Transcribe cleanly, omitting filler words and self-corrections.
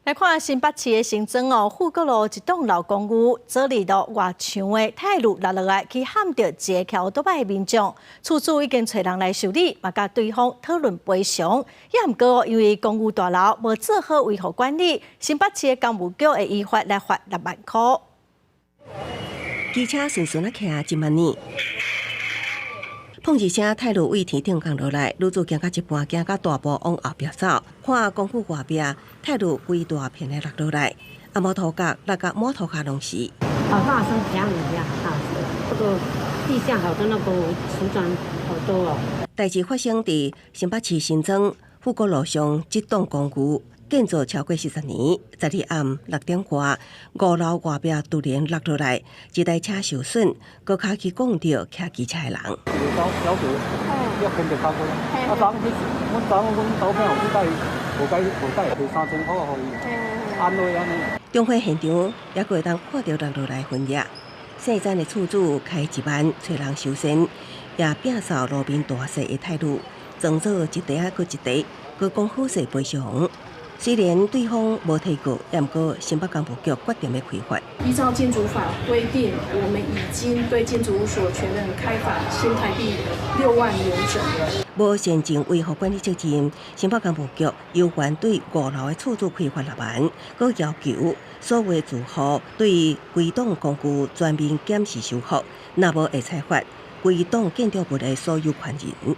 来看新北市的新庄哦，富国路一栋老公寓，这里的外墙的泰路落落来，去撼到一个桥倒摆的民众，厝主已经找人来修理，嘛甲对方讨论赔偿。也毋过，因为公寓大楼无做好维护管理，新北市的公务局会依法来罚6万块。机车顺顺啊徛1万年。碰一声泰路位天顶降落来，女子行到一半，行到大步往后壁走，看公寓外壁泰路规大片的落落来，啊摩托角落到满头壳拢是。好大声，响一下，好大声。这个地下好多那个瓷砖好多哦。代志发生伫新北市新庄富国路上这栋公寓。建造超过40年，12暗6点外，5楼外壁突然落落来，一台车受损，高卡去讲到骑机车的人。小队要跟着卡过，啊，昨昏阮投票有去带，无带赔3000块互伊，安慰安尼。中火现场也会当看到落落来分野，姓詹的厝主开1万找人修缮，也摒扫路边大细的态度，装作一地啊，搁一地，搁讲好势赔偿。虽然对方无提过，但不过新北公务局决定要开罚。依照建筑法规定，我们已经对建筑物所权人开罚新台币6万元整。无现前维护管理责任，新北公务局有权对5楼的厝主开罚6万，佮要求所有住户对规栋公寓全面检视修复，若无会采罚规栋建筑物的所有权人。